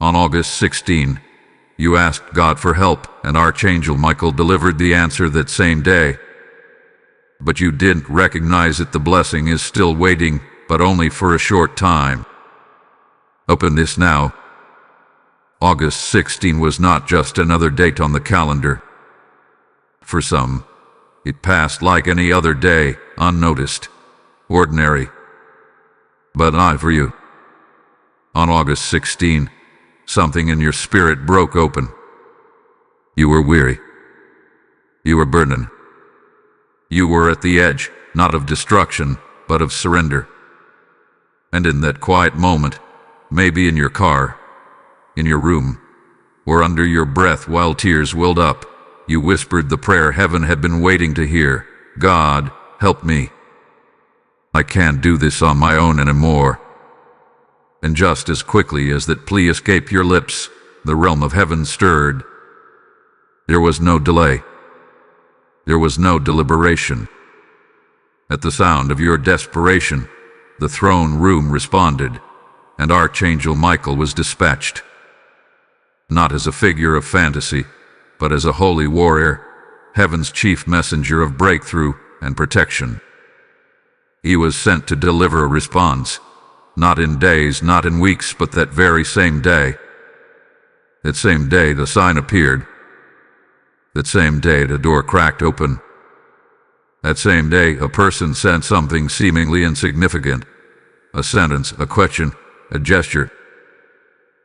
On August 16, you asked God for help, and Archangel Michael delivered the answer that same day. But you didn't recognize it. The blessing is still waiting, but only for a short time. Open this now. August 16 was not just another date on the calendar. For some, it passed like any other day, unnoticed, ordinary. But not for you. On August 16, something in your spirit broke open. You were weary. You were burdened. You were at the edge, not of destruction, but of surrender. And in that quiet moment, maybe in your car, in your room, or under your breath while tears welled up, you whispered the prayer heaven had been waiting to hear. God, help me. I can't do this on my own anymore. And just as quickly as that plea escaped your lips, the realm of heaven stirred. There was no delay. There was no deliberation. At the sound of your desperation, the throne room responded, and Archangel Michael was dispatched. Not as a figure of fantasy, but as a holy warrior, heaven's chief messenger of breakthrough and protection. He was sent to deliver a response, not in days, not in weeks, but that very same day. That same day the sign appeared. That same day the door cracked open. That same day a person said something seemingly insignificant. A sentence, a question, a gesture.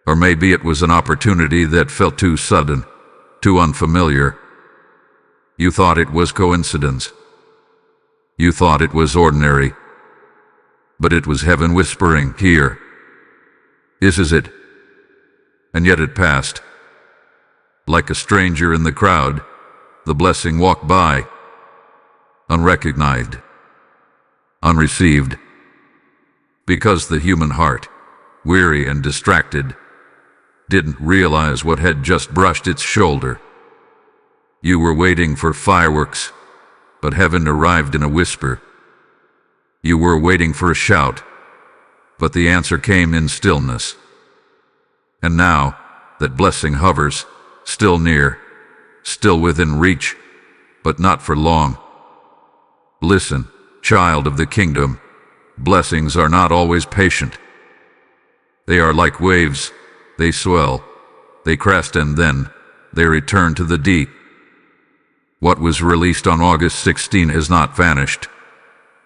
Or maybe it was an opportunity that felt too sudden, too unfamiliar. You thought it was coincidence. You thought it was ordinary. But it was heaven whispering, here. This is it. And yet it passed. Like a stranger in the crowd, the blessing walked by, unrecognized, unreceived. Because the human heart, weary and distracted, didn't realize what had just brushed its shoulder. You were waiting for fireworks, but heaven arrived in a whisper. You were waiting for a shout, but the answer came in stillness. And now, that blessing hovers, still near, still within reach, but not for long. Listen, child of the kingdom, blessings are not always patient. They are like waves. They swell, they crest, and then they return to the deep. What was released on August 16 has not vanished,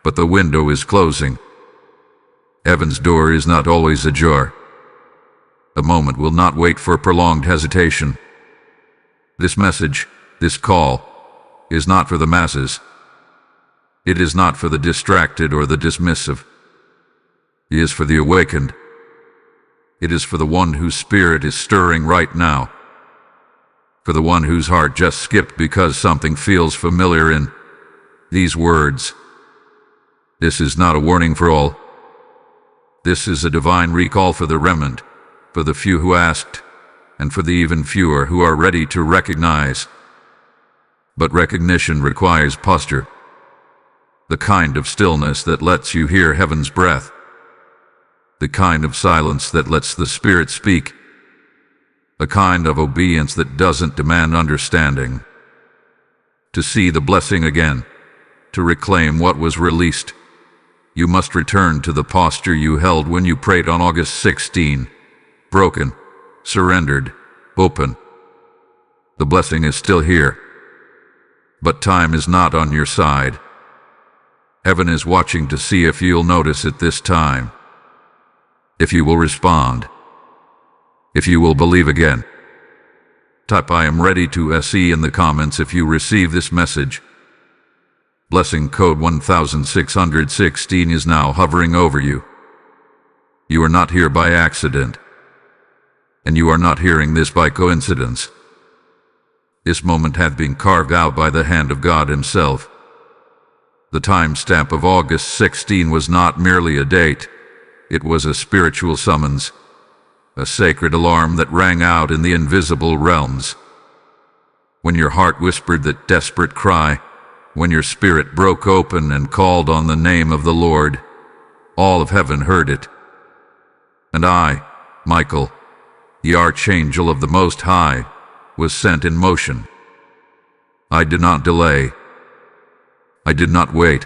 but the window is closing. Heaven's door is not always ajar. The moment will not wait for prolonged hesitation. This message, this call, is not for the masses. It is not for the distracted or the dismissive. It is for the awakened. It is for the one whose spirit is stirring right now. For the one whose heart just skipped because something feels familiar in these words. This is not a warning for all. This is a divine recall for the remnant, for the few who asked, and for the even fewer who are ready to recognize. But recognition requires posture. The kind of stillness that lets you hear heaven's breath. The kind of silence that lets the Spirit speak. The kind of obedience that doesn't demand understanding. To see the blessing again, to reclaim what was released, you must return to the posture you held when you prayed on August 16. Broken, surrendered, open. The blessing is still here. But time is not on your side. Heaven is watching to see if you'll notice it this time. If you will respond. If you will believe again. Type I am ready to SE in the comments if you receive this message. Blessing code 1616 is now hovering over you. You are not here by accident. And you are not hearing this by coincidence. This moment hath been carved out by the hand of God Himself. The timestamp of August 16 was not merely a date. It was a spiritual summons, a sacred alarm that rang out in the invisible realms. When your heart whispered that desperate cry, when your spirit broke open and called on the name of the Lord, all of heaven heard it. And I, Michael, The Archangel of the Most High was sent in motion. I did not delay. I did not wait.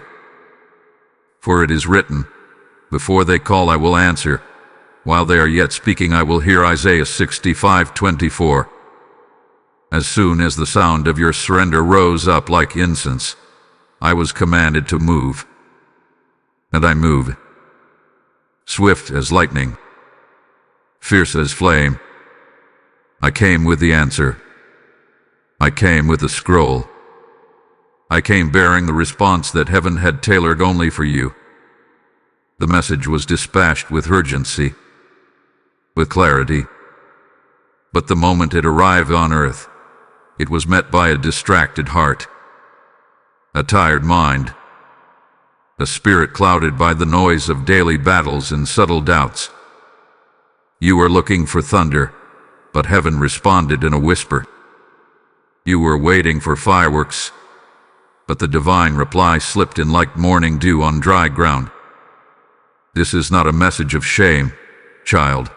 For it is written, before they call I will answer. While they are yet speaking I will hear. Isaiah 65:24. As soon as the sound of your surrender rose up like incense, I was commanded to move. And I moved. Swift as lightning, fierce as flame. I came with the answer. I came with the scroll. I came bearing the response that heaven had tailored only for you. The message was dispatched with urgency, with clarity. But the moment it arrived on earth, it was met by a distracted heart, a tired mind, a spirit clouded by the noise of daily battles and subtle doubts. You were looking for thunder, but heaven responded in a whisper. You were waiting for fireworks, but the divine reply slipped in like morning dew on dry ground. This is not a message of shame, child.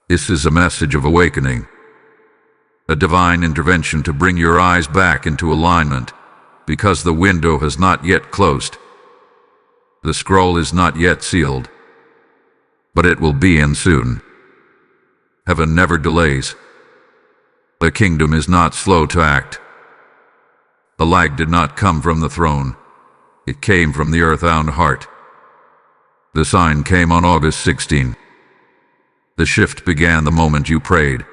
This is a message of awakening, a divine intervention to bring your eyes back into alignment, because the window has not yet closed. The scroll is not yet sealed, but it will be in soon. Heaven never delays. The kingdom is not slow to act. The lag did not come from the throne. It came from the earth-bound heart. The sign came on August 16. The shift began the moment you prayed.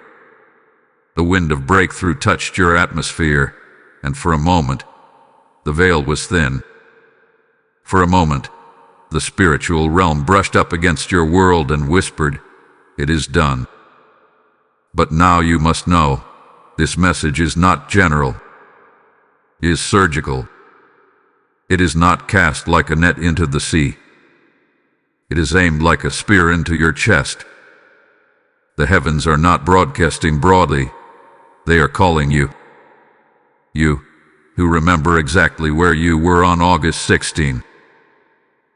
The wind of breakthrough touched your atmosphere, and for a moment, the veil was thin. For a moment, the spiritual realm brushed up against your world and whispered, "It is done." But now you must know, this message is not general. It is surgical. It is not cast like a net into the sea. It is aimed like a spear into your chest. The heavens are not broadcasting broadly. They are calling you. You, who remember exactly where you were on August 16.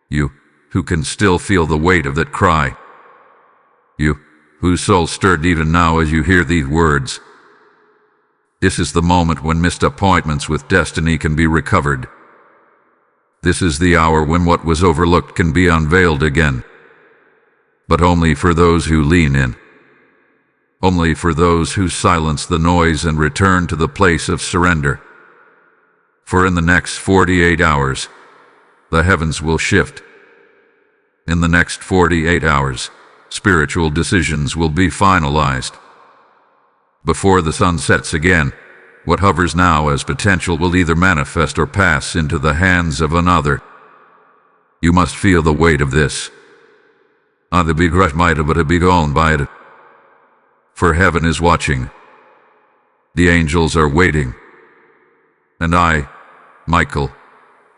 You, who can still feel the weight of that cry. You, whose soul stirred even now as you hear these words. This is the moment when missed appointments with destiny can be recovered. This is the hour when what was overlooked can be unveiled again. But only for those who lean in. Only for those who silence the noise and return to the place of surrender. For in the next 48 hours, the heavens will shift. In the next 48 hours, spiritual decisions will be finalized. Before the sun sets again, what hovers now as potential will either manifest or pass into the hands of another. You must feel the weight of this. The big rush might have but be gone by it. For heaven is watching. The angels are waiting. And I, Michael,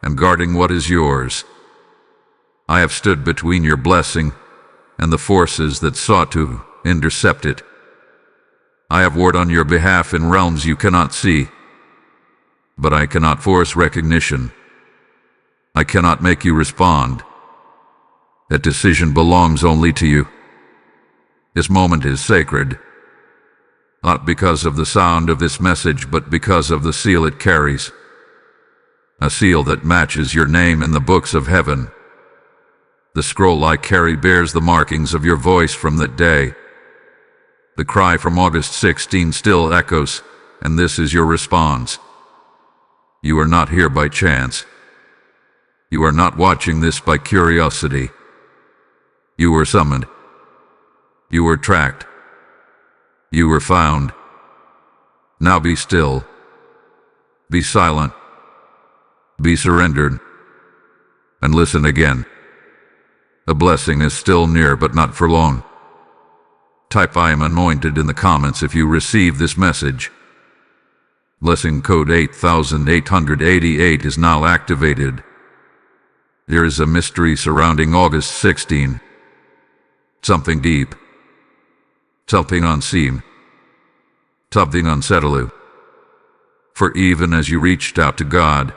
am guarding what is yours. I have stood between your blessing and the forces that sought to intercept it. I have warred on your behalf in realms you cannot see, but I cannot force recognition. I cannot make you respond. That decision belongs only to you. This moment is sacred, not because of the sound of this message, but because of the seal it carries. A seal that matches your name in the books of heaven. The scroll I carry bears the markings of your voice from that day. The cry from August 16 still echoes, and this is your response. You are not here by chance. You are not watching this by curiosity. You were summoned. You were tracked. You were found. Now be still. Be silent. Be surrendered. And listen again. A blessing is still near, but not for long. Type "I am anointed" in the comments if you receive this message. Blessing code 8888 is now activated. There is a mystery surrounding August 16. Something deep. Something unseen. Something unsettling. For even as you reached out to God,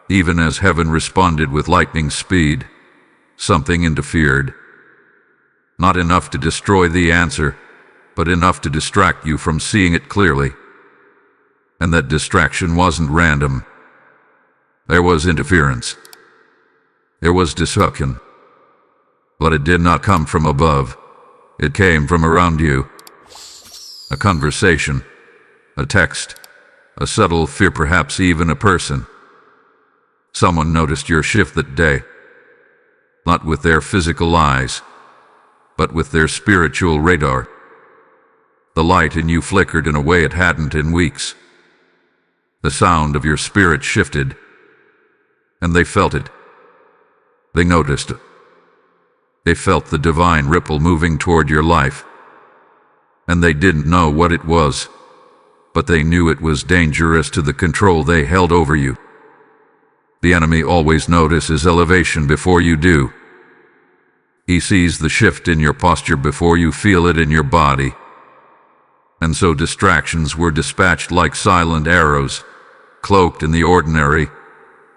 even as heaven responded with lightning speed, something interfered. Not enough to destroy the answer, but enough to distract you from seeing it clearly. And that distraction wasn't random. There was interference. There was disruption. But it did not come from above. It came from around you. A conversation, a text, a subtle fear, perhaps even a person. Someone noticed your shift that day, not with their physical eyes, but with their spiritual radar. The light in you flickered in a way it hadn't in weeks. The sound of your spirit shifted, and they felt it. They noticed it. They felt the divine ripple moving toward your life. And they didn't know what it was, but they knew it was dangerous to the control they held over you. The enemy always notices elevation before you do. He sees the shift in your posture before you feel it in your body. And so distractions were dispatched like silent arrows, cloaked in the ordinary,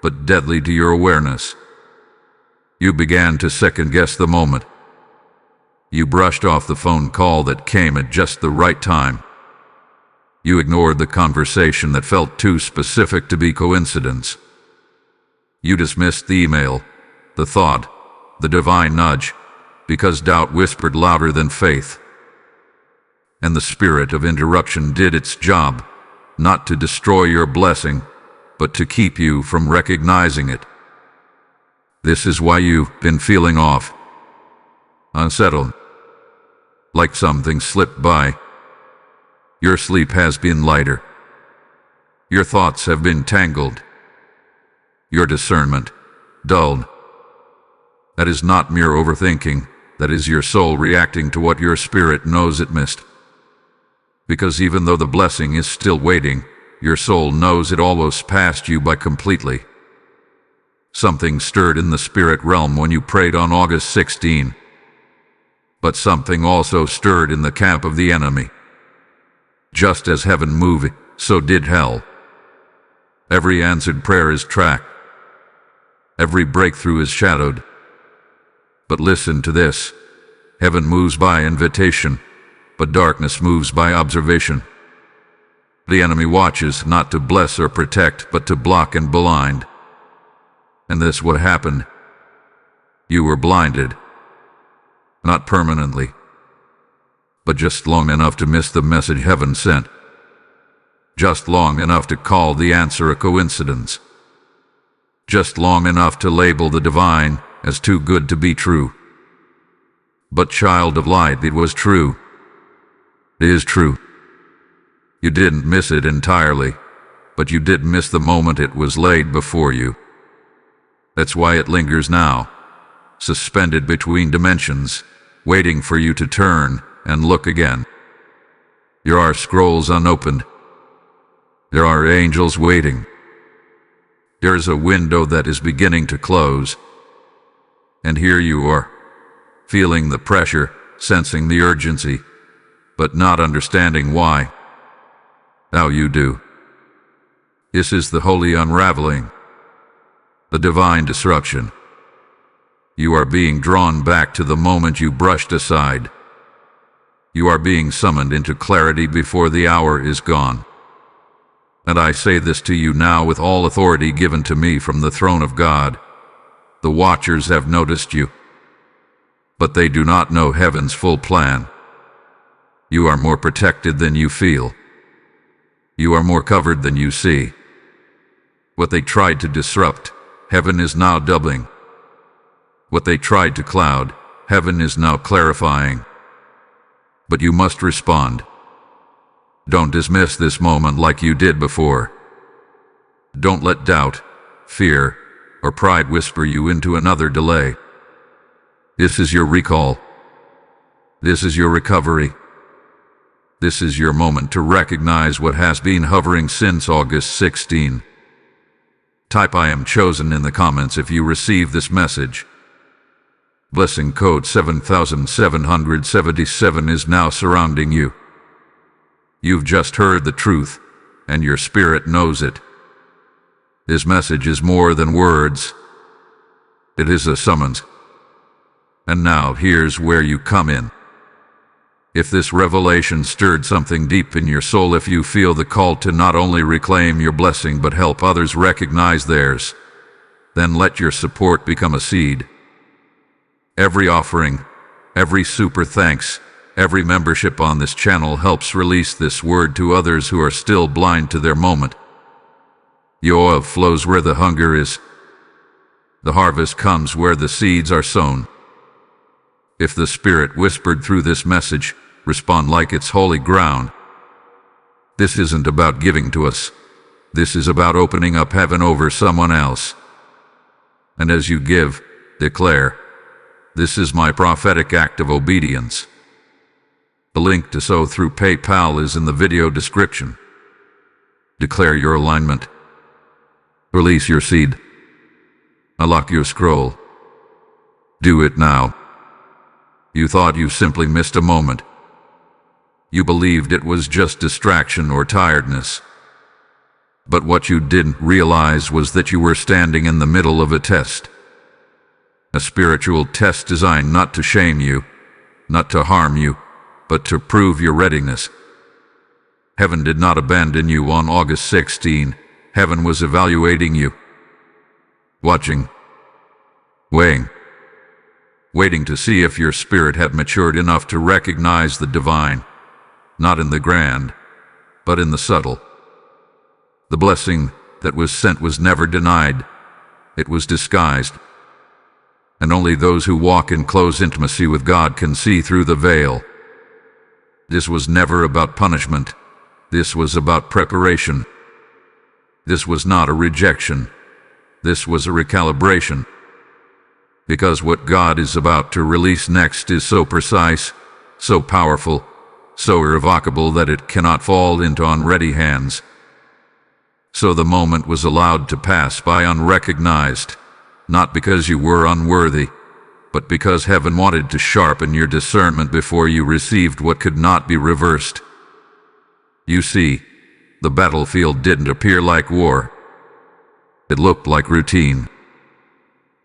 but deadly to your awareness. You began to second-guess the moment. You brushed off the phone call that came at just the right time. You ignored the conversation that felt too specific to be coincidence. You dismissed the email, the thought, the divine nudge, because doubt whispered louder than faith. And the spirit of interruption did its job, not to destroy your blessing, but to keep you from recognizing it. This is why you've been feeling off, unsettled, like something slipped by. Your sleep has been lighter. Your thoughts have been tangled. Your discernment dulled. That is not mere overthinking. That is your soul reacting to what your spirit knows it missed. Because even though the blessing is still waiting, your soul knows it almost passed you by completely. Something stirred in the spirit realm when you prayed on August 16. But something also stirred in the camp of the enemy. Just as heaven moved, so did hell. Every answered prayer is tracked. Every breakthrough is shadowed. But listen to this. Heaven moves by invitation, but darkness moves by observation. The enemy watches not to bless or protect, but to block and blind. And this what happened. You were blinded. Not permanently, but just long enough to miss the message heaven sent. Just long enough to call the answer a coincidence. Just long enough to label the divine as too good to be true. But child of light, it was true. It is true. You didn't miss it entirely, but you did miss the moment it was laid before you. That's why it lingers now, suspended between dimensions, waiting for you to turn and look again. There are scrolls unopened. There are angels waiting. There is a window that is beginning to close. And here you are, feeling the pressure, sensing the urgency, but not understanding why. Now you do. This is the holy unraveling, the divine disruption. You are being drawn back to the moment you brushed aside. You are being summoned into clarity before the hour is gone. And I say this to you now with all authority given to me from the throne of God. The watchers have noticed you, but they do not know heaven's full plan. You are more protected than you feel. You are more covered than you see. What they tried to disrupt, heaven is now doubling. What they tried to cloud, heaven is now clarifying. But you must respond. Don't dismiss this moment like you did before. Don't let doubt, fear, or pride whisper you into another delay. This is your recall. This is your recovery. This is your moment to recognize what has been hovering since August 16. Type I am chosen in the comments if you receive this message. Blessing code 7777 is now surrounding you. You've just heard the truth, and your spirit knows it. This message is more than words. It is a summons. And now here's where you come in. If this revelation stirred something deep in your soul, if you feel the call to not only reclaim your blessing but help others recognize theirs, then let your support become a seed. Every offering, every super thanks, every membership on this channel helps release this word to others who are still blind to their moment. Youve flows where the hunger is. The harvest comes where the seeds are sown. If the Spirit whispered through this message, respond like it's holy ground. This isn't about giving to us. This is about opening up heaven over someone else. And as you give, declare, "This is my prophetic act of obedience." The link to sow through PayPal is in the video description. Declare your alignment. Release your seed. Unlock your scroll. Do it now. You thought you simply missed a moment. You believed it was just distraction or tiredness. But what you didn't realize was that you were standing in the middle of a test. A spiritual test designed not to shame you, not to harm you, but to prove your readiness. Heaven did not abandon you on August 16. Heaven was evaluating you. Watching. Weighing. Waiting to see if your spirit had matured enough to recognize the divine, not in the grand, but in the subtle. The blessing that was sent was never denied. It was disguised. And only those who walk in close intimacy with God can see through the veil. This was never about punishment. This was about preparation. This was not a rejection. This was a recalibration. Because what God is about to release next is so precise, so powerful, so irrevocable that it cannot fall into unready hands. So the moment was allowed to pass by unrecognized, not because you were unworthy, but because heaven wanted to sharpen your discernment before you received what could not be reversed. You see, the battlefield didn't appear like war. It looked like routine.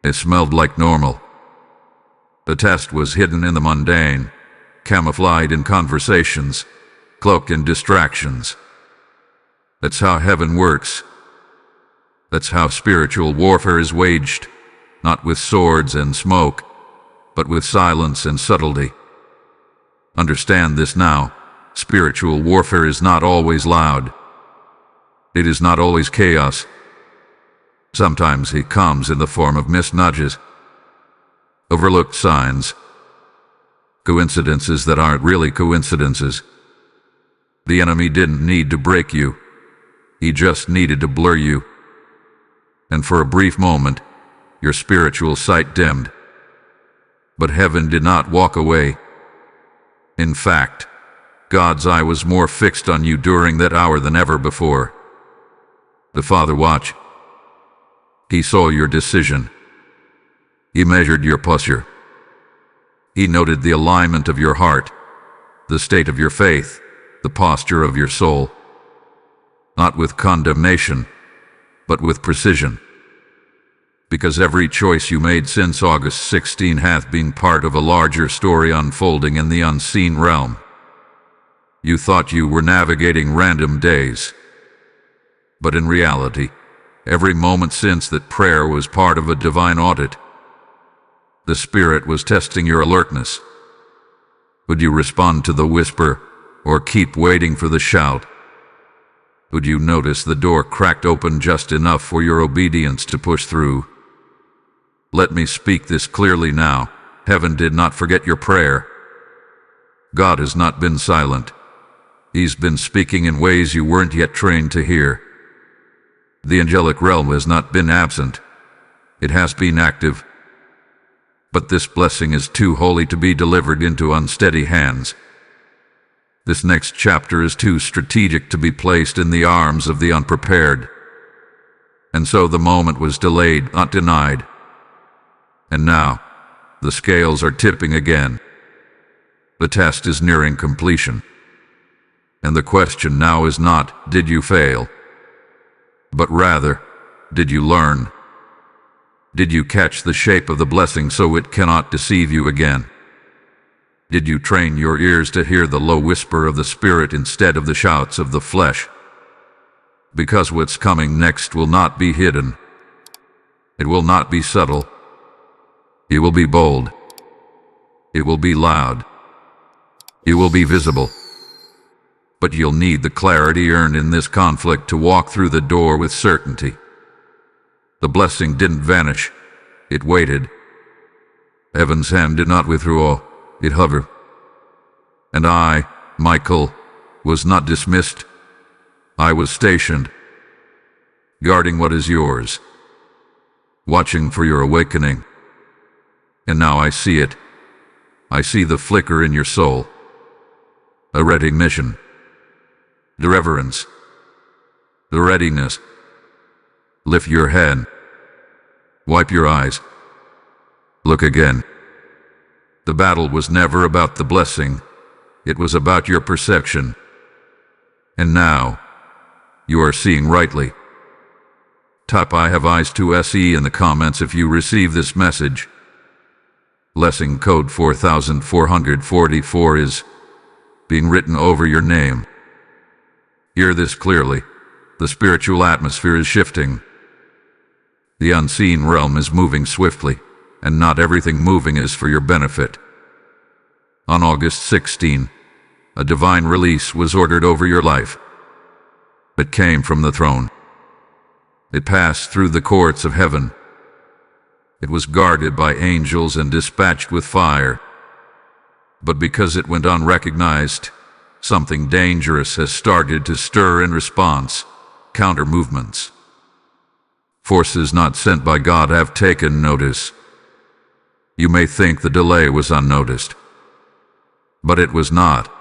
It smelled like normal. The test was hidden in the mundane, camouflaged in conversations, cloaked in distractions. That's how heaven works. That's how spiritual warfare is waged, not with swords and smoke, but with silence and subtlety. Understand this now. Spiritual warfare is not always loud. It is not always chaos. Sometimes it comes in the form of missed nudges, overlooked signs, coincidences that aren't really coincidences. The enemy didn't need to break you. He just needed to blur you. And for a brief moment, your spiritual sight dimmed. But heaven did not walk away. In fact, God's eye was more fixed on you during that hour than ever before. The Father watched. He saw your decision. He measured your posture. He noted the alignment of your heart, the state of your faith, the posture of your soul. Not with condemnation, but with precision. Because every choice you made since August 16 hath been part of a larger story unfolding in the unseen realm. You thought you were navigating random days. But in reality, every moment since that prayer was part of a divine audit. The Spirit was testing your alertness. Would you respond to the whisper, or keep waiting for the shout? Would you notice the door cracked open just enough for your obedience to push through? Let me speak this clearly now. Heaven did not forget your prayer. God has not been silent. He's been speaking in ways you weren't yet trained to hear. The angelic realm has not been absent. It has been active. But this blessing is too holy to be delivered into unsteady hands. This next chapter is too strategic to be placed in the arms of the unprepared. And so the moment was delayed, not denied. And now, the scales are tipping again. The test is nearing completion. And the question now is not, did you fail? But rather, did you learn? Did you catch the shape of the blessing so it cannot deceive you again? Did you train your ears to hear the low whisper of the Spirit instead of the shouts of the flesh? Because what's coming next will not be hidden. It will not be subtle. It will be bold. It will be loud. It will be visible. But you'll need the clarity earned in this conflict to walk through the door with certainty. The blessing didn't vanish. It waited. Heaven's hand did not withdraw. It hovered. And I, Michael, was not dismissed. I was stationed, guarding what is yours, watching for your awakening. And now I see it. I see the flicker in your soul. A recognition. The reverence. The readiness. Lift your head. Wipe your eyes. Look again. The battle was never about the blessing. It was about your perception. And now, you are seeing rightly. Type I have eyes to SE in the comments if you receive this message. Blessing code 4444 is being written over your name. Hear this clearly. The spiritual atmosphere is shifting. The unseen realm is moving swiftly, and not everything moving is for your benefit. On August 16, a divine release was ordered over your life. It came from the throne. It passed through the courts of heaven. It was guarded by angels and dispatched with fire. But because it went unrecognized, something dangerous has started to stir in response. Counter movements. Forces not sent by God have taken notice. You may think the delay was unnoticed, but it was not.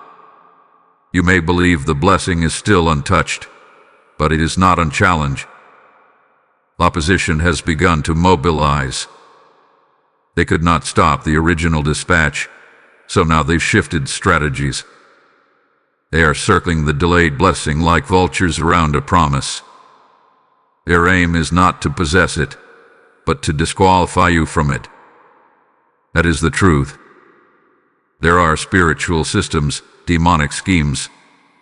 You may believe the blessing is still untouched, but it is not unchallenged. Opposition has begun to mobilize. They could not stop the original dispatch, so now they've shifted strategies. They are circling the delayed blessing like vultures around a promise. Their aim is not to possess it, but to disqualify you from it. That is the truth. There are spiritual systems, demonic schemes,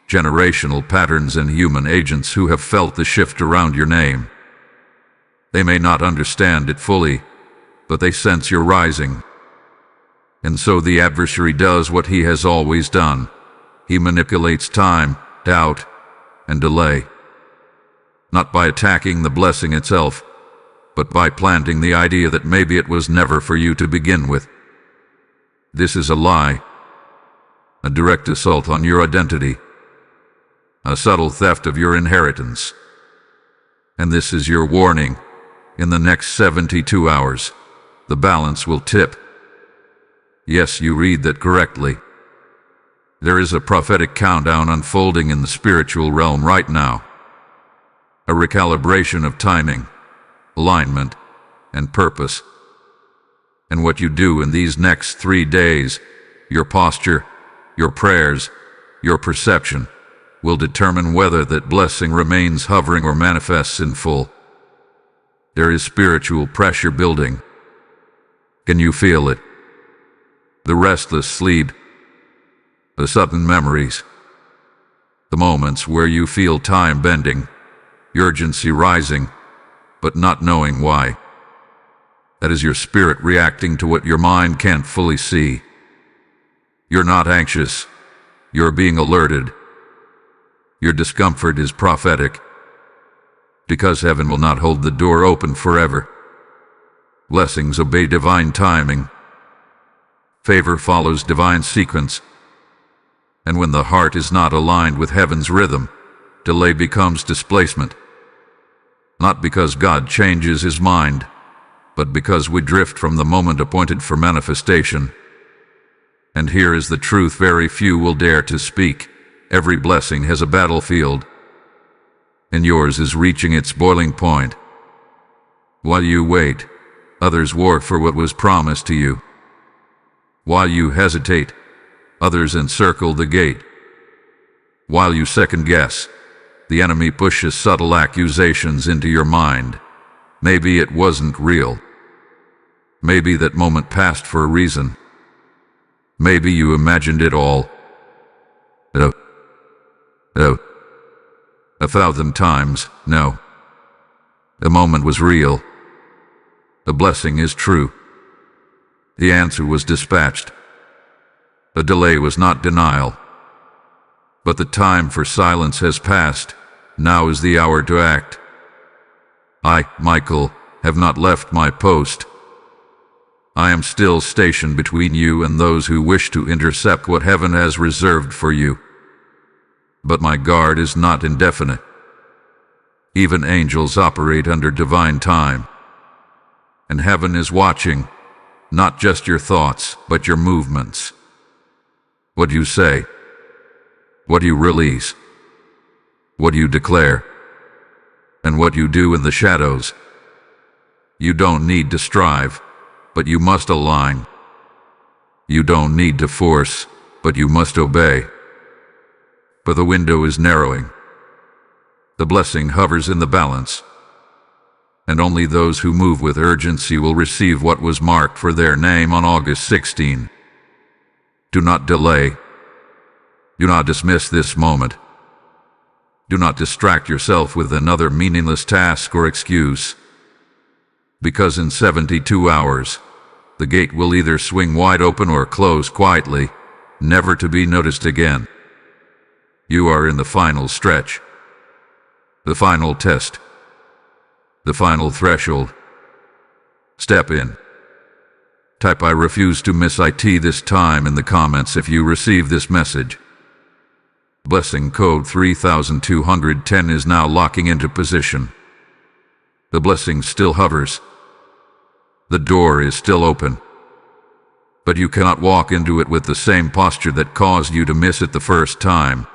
generational patterns, and human agents who have felt the shift around your name. They may not understand it fully, but they sense your rising. And so the adversary does what he has always done. He manipulates time, doubt, and delay. Not by attacking the blessing itself, but by planting the idea that maybe it was never for you to begin with. This is a lie, a direct assault on your identity, a subtle theft of your inheritance. And this is your warning. In the next 72 hours, the balance will tip. Yes, you read that correctly. There is a prophetic countdown unfolding in the spiritual realm right now. A recalibration of timing, alignment, and purpose. And what you do in these next 3 days, your posture, your prayers, your perception, will determine whether that blessing remains hovering or manifests in full. There is spiritual pressure building. Can you feel it? The restless sleep, the sudden memories, the moments where you feel time bending, urgency rising, but not knowing why. That is your spirit reacting to what your mind can't fully see. You're not anxious. You're being alerted. Your discomfort is prophetic, because heaven will not hold the door open forever. Blessings obey divine timing. Favor follows divine sequence. And when the heart is not aligned with heaven's rhythm, delay becomes displacement. Not because God changes his mind, but because we drift from the moment appointed for manifestation. And here is the truth very few will dare to speak. Every blessing has a battlefield, and yours is reaching its boiling point. While you wait, others war for what was promised to you. While you hesitate, others encircle the gate. While you second guess, the enemy pushes subtle accusations into your mind. Maybe it wasn't real. Maybe that moment passed for a reason. Maybe you imagined it all. Oh, oh, 1,000 times, no. The moment was real. The blessing is true. The answer was dispatched. The delay was not denial. But the time for silence has passed. Now is the hour to act. I, Michael, have not left my post. I am still stationed between you and those who wish to intercept what heaven has reserved for you. But my guard is not indefinite. Even angels operate under divine time. And heaven is watching, not just your thoughts, but your movements. What you say, what you release, what you declare, and what you do in the shadows. You don't need to strive, but you must align. You don't need to force, but you must obey. For the window is narrowing. The blessing hovers in the balance. And only those who move with urgency will receive what was marked for their name on August 16. Do not delay. Do not dismiss this moment. Do not distract yourself with another meaningless task or excuse. Because in 72 hours, the gate will either swing wide open or close quietly, never to be noticed again. You are in the final stretch. The final test. The final threshold. Step in. Type "I refuse to miss IT" this time in the comments if you receive this message. Blessing code 3210 is now locking into position. The blessing still hovers. The door is still open. But you cannot walk into it with the same posture that caused you to miss it the first time.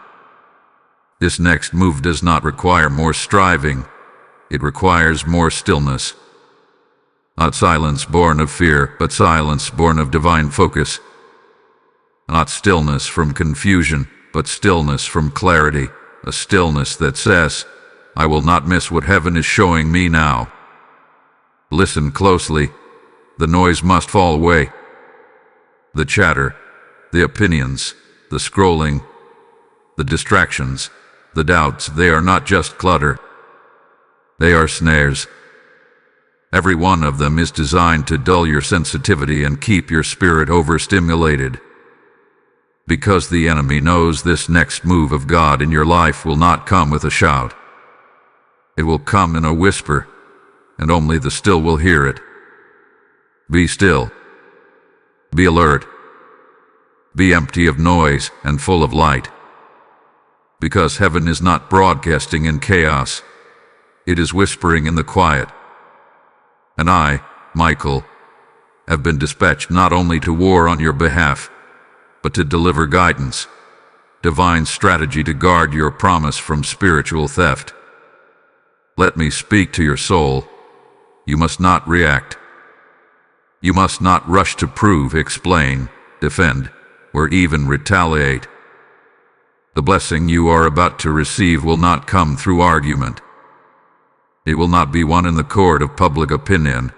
This next move does not require more striving. It requires more stillness. Not silence born of fear, but silence born of divine focus. Not stillness from confusion, but stillness from clarity. A stillness that says, I will not miss what heaven is showing me now. Listen closely. The noise must fall away. The chatter, the opinions, the scrolling, the distractions, the doubts, they are not just clutter. They are snares. Every one of them is designed to dull your sensitivity and keep your spirit overstimulated. Because the enemy knows this next move of God in your life will not come with a shout. It will come in a whisper, and only the still will hear it. Be still. Be alert. Be empty of noise and full of light. Because heaven is not broadcasting in chaos. It is whispering in the quiet. And I, Michael, have been dispatched not only to war on your behalf, but to deliver guidance, divine strategy to guard your promise from spiritual theft. Let me speak to your soul. You must not react. You must not rush to prove, explain, defend, or even retaliate. The blessing you are about to receive will not come through argument. It will not be won in the court of public opinion.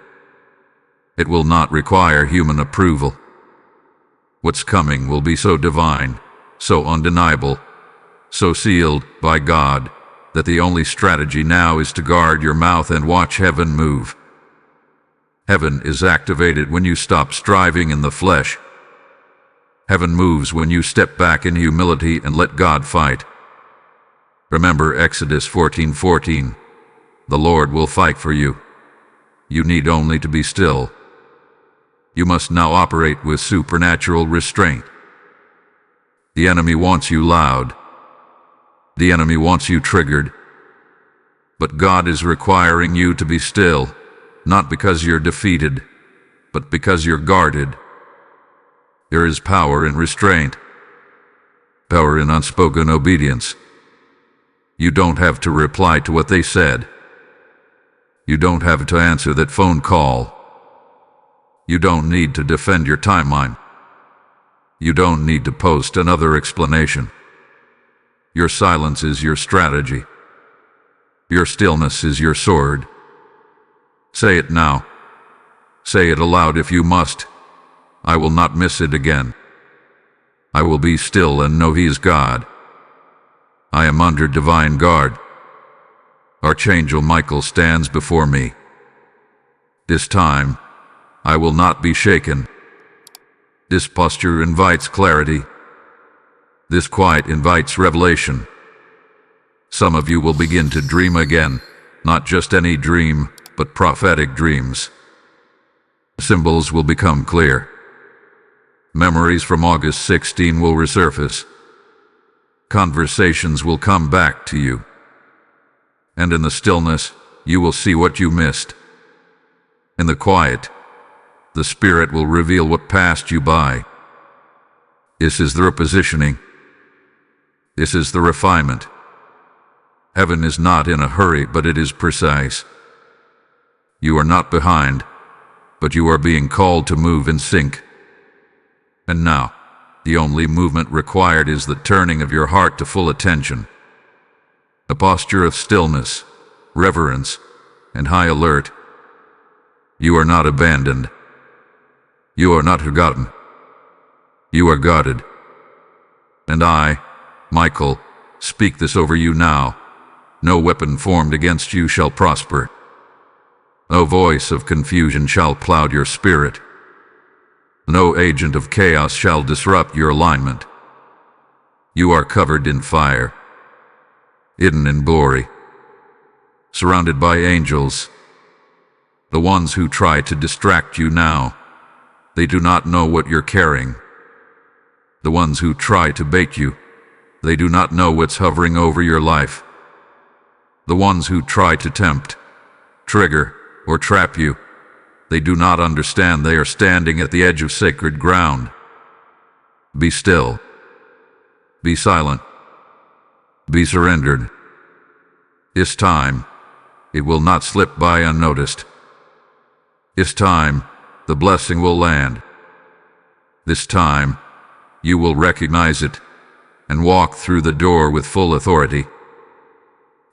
It will not require human approval. What's coming will be so divine, so undeniable, so sealed by God, that the only strategy now is to guard your mouth and watch heaven move. Heaven is activated when you stop striving in the flesh. Heaven moves when you step back in humility and let God fight. Remember Exodus 14:14. The Lord will fight for you. You need only to be still. You must now operate with supernatural restraint. The enemy wants you loud. The enemy wants you triggered. But God is requiring you to be still, not because you're defeated, but because you're guarded. There is power in restraint, power in unspoken obedience. You don't have to reply to what they said. You don't have to answer that phone call. You don't need to defend your timeline. You don't need to post another explanation. Your silence is your strategy. Your stillness is your sword. Say it now. Say it aloud if you must. I will not miss it again. I will be still and know He is God. I am under divine guard. Archangel Michael stands before me. This time, I will not be shaken. This posture invites clarity. This quiet invites revelation. Some of you will begin to dream again, not just any dream, but prophetic dreams. Symbols will become clear. Memories from August 16 will resurface. Conversations will come back to you. And in the stillness, you will see what you missed. In the quiet, the Spirit will reveal what passed you by. This is the repositioning. This is the refinement. Heaven is not in a hurry, but it is precise. You are not behind, but you are being called to move in sync. And now, the only movement required is the turning of your heart to full attention. A posture of stillness, reverence, and high alert. You are not abandoned. You are not forgotten. You are guarded. And I, Michael, speak this over you now. No weapon formed against you shall prosper. No voice of confusion shall cloud your spirit. No agent of chaos shall disrupt your alignment. You are covered in fire, hidden in glory, surrounded by angels. The ones who try to distract you now, they do not know what you're carrying. The ones who try to bait you, they do not know what's hovering over your life. The ones who try to tempt, trigger, or trap you, they do not understand they are standing at the edge of sacred ground. Be still. Be silent. Be surrendered. This time, it will not slip by unnoticed. This time, the blessing will land. This time, you will recognize it and walk through the door with full authority.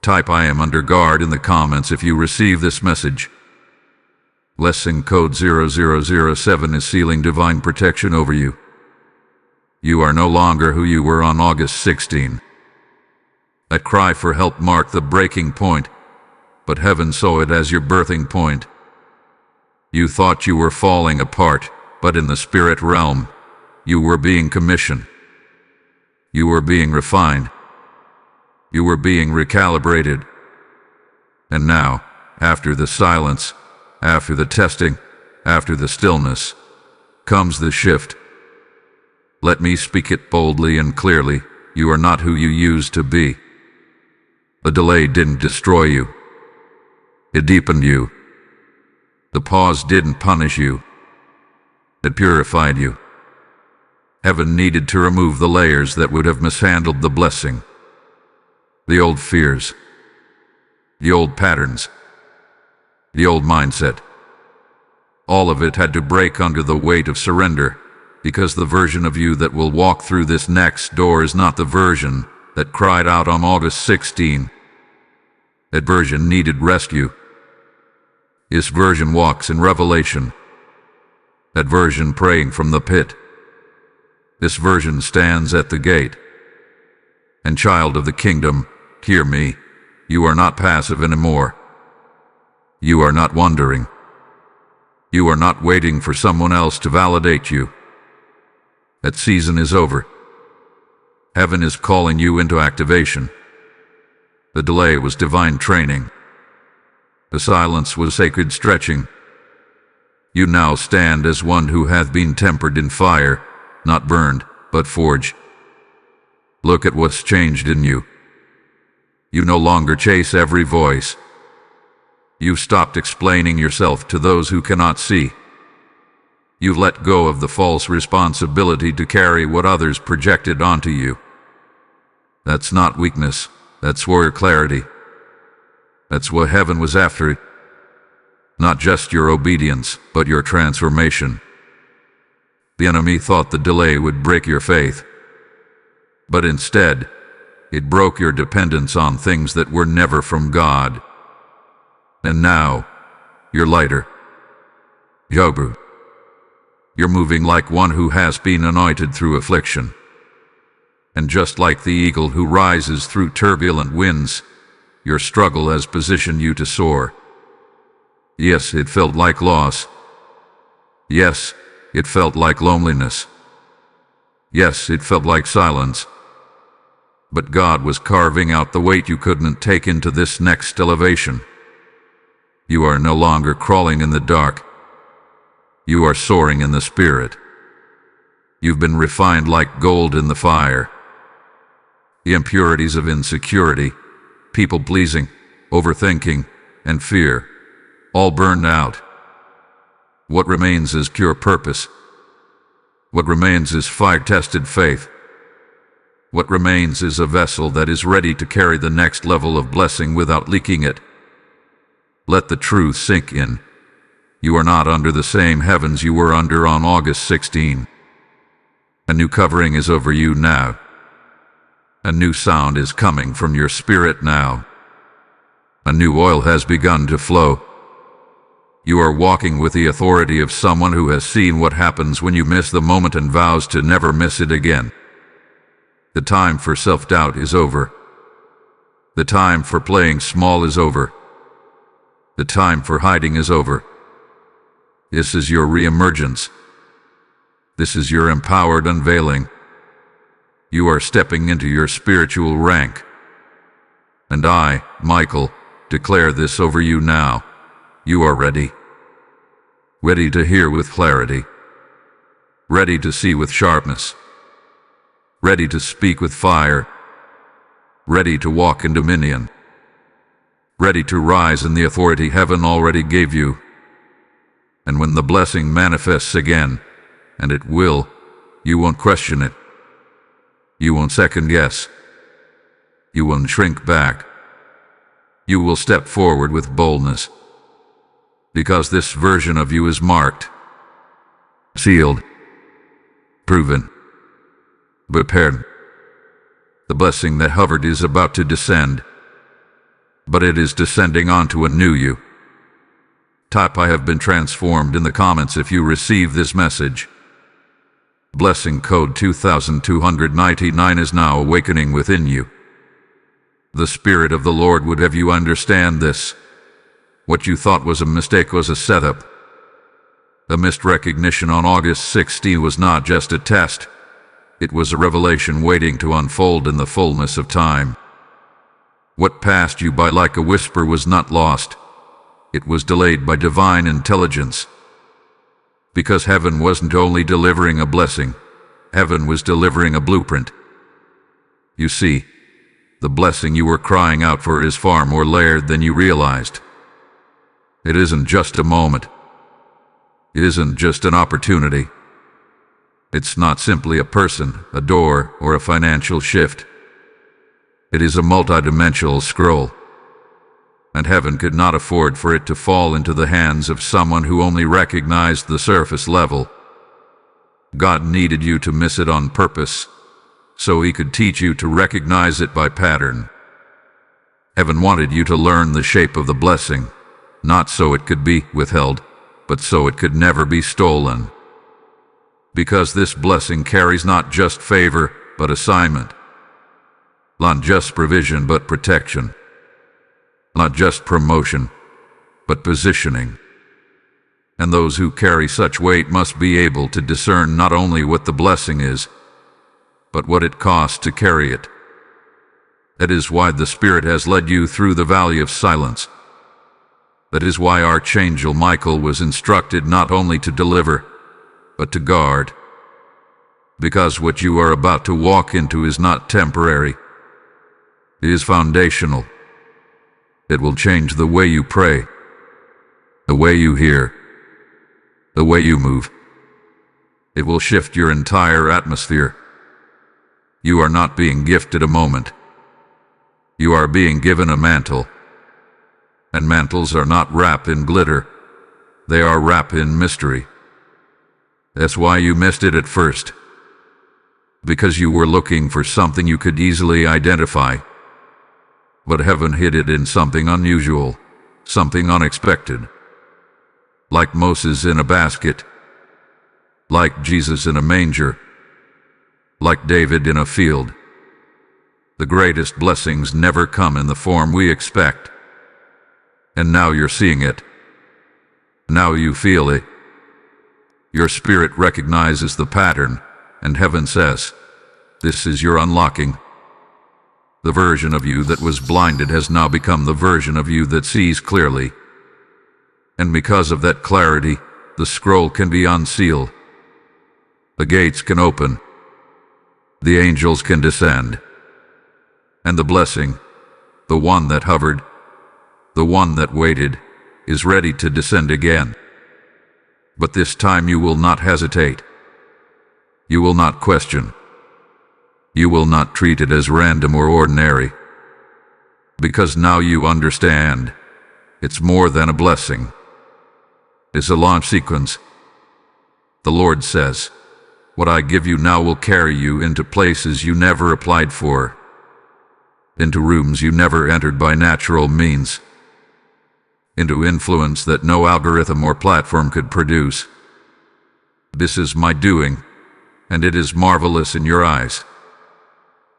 Type "I am under guard" in the comments if you receive this message. Blessing code 0007 is sealing divine protection over you. You are no longer who you were on August 16. That cry for help marked the breaking point, but heaven saw it as your birthing point. You thought you were falling apart, but in the spirit realm, you were being commissioned. You were being refined. You were being recalibrated. And now, after the silence, after the testing, after the stillness, comes the shift. Let me speak it boldly and clearly. You are not who you used to be. The delay didn't destroy you. It deepened you. The pause didn't punish you. It purified you. Heaven needed to remove the layers that would have mishandled the blessing. The old fears. The old patterns. The old mindset. All of it had to break under the weight of surrender, because the version of you that will walk through this next door is not the version that cried out on August 16. That version needed rescue. This version walks in revelation. That version praying from the pit. This version stands at the gate. And child of the kingdom, hear me, you are not passive anymore. You are not wondering. You are not waiting for someone else to validate you. That season is over. Heaven is calling you into activation. The delay was divine training. The silence was sacred stretching. You now stand as one who hath been tempered in fire, not burned, but forged. Look at what's changed in you. You no longer chase every voice. You've stopped explaining yourself to those who cannot see. You've let go of the false responsibility to carry what others projected onto you. That's not weakness, that's warrior clarity. That's what heaven was after. Not just your obedience, but your transformation. The enemy thought the delay would break your faith. But instead, it broke your dependence on things that were never from God. And now, you're lighter. Youre. You're moving like one who has been anointed through affliction. And just like the eagle who rises through turbulent winds, your struggle has positioned you to soar. Yes, it felt like loss. Yes, it felt like loneliness. Yes, it felt like silence. But God was carving out the weight you couldn't take into this next elevation. You are no longer crawling in the dark. You are soaring in the Spirit. You've been refined like gold in the fire. The impurities of insecurity, people-pleasing, overthinking, and fear, all burned out. What remains is pure purpose. What remains is fire-tested faith. What remains is a vessel that is ready to carry the next level of blessing without leaking it. Let the truth sink in. You are not under the same heavens you were under on August 16. A new covering is over you now. A new sound is coming from your spirit now. A new oil has begun to flow. You are walking with the authority of someone who has seen what happens when you miss the moment and vows to never miss it again. The time for self-doubt is over. The time for playing small is over. The time for hiding is over. This is your re-emergence. This is your empowered unveiling. You are stepping into your spiritual rank. And I, Michael, declare this over you now. You are ready. Ready to hear with clarity. Ready to see with sharpness. Ready to speak with fire. Ready to walk in dominion. Ready to rise in the authority heaven already gave you. And when the blessing manifests again, and it will, you won't question it. You won't second guess. You won't shrink back. You will step forward with boldness. Because this version of you is marked, sealed, proven, prepared. The blessing that hovered is about to descend, but it is descending onto a new you. Type "I have been transformed" in the comments if you receive this message. Blessing code 2299 is now awakening within you. The Spirit of the Lord would have you understand this. What you thought was a mistake was a setup. The missed recognition on August 16 was not just a test. It was a revelation waiting to unfold in the fullness of time. What passed you by like a whisper was not lost. It was delayed by divine intelligence. Because heaven wasn't only delivering a blessing, heaven was delivering a blueprint. You see, the blessing you were crying out for is far more layered than you realized. It isn't just a moment. It isn't just an opportunity. It's not simply a person, a door, or a financial shift. It is a multidimensional scroll. And heaven could not afford for it to fall into the hands of someone who only recognized the surface level. God needed you to miss it on purpose, so He could teach you to recognize it by pattern. Heaven wanted you to learn the shape of the blessing, not so it could be withheld, but so it could never be stolen. Because this blessing carries not just favor, but assignment. Not just provision, but protection. Not just promotion, but positioning. And those who carry such weight must be able to discern not only what the blessing is, but what it costs to carry it. That is why the Spirit has led you through the valley of silence. That is why Archangel Michael was instructed not only to deliver, but to guard. Because what you are about to walk into is not temporary. It is foundational. It will change the way you pray, the way you hear, the way you move. It will shift your entire atmosphere. You are not being gifted a moment. You are being given a mantle. And mantles are not wrapped in glitter. They are wrapped in mystery. That's why you missed it at first. Because you were looking for something you could easily identify. But heaven hid it in something unusual, something unexpected. Like Moses in a basket. Like Jesus in a manger. Like David in a field. The greatest blessings never come in the form we expect. And now you're seeing it. Now you feel it. Your spirit recognizes the pattern, and heaven says, "This is your unlocking." The version of you that was blinded has now become the version of you that sees clearly. And because of that clarity, the scroll can be unsealed. The gates can open. The angels can descend. And the blessing, the one that hovered, the one that waited, is ready to descend again. But this time you will not hesitate. You will not question. You will not treat it as random or ordinary. Because now you understand, it's more than a blessing. It's a launch sequence. The Lord says, "What I give you now will carry you into places you never applied for, into rooms you never entered by natural means, into influence that no algorithm or platform could produce. This is my doing, and it is marvelous in your eyes.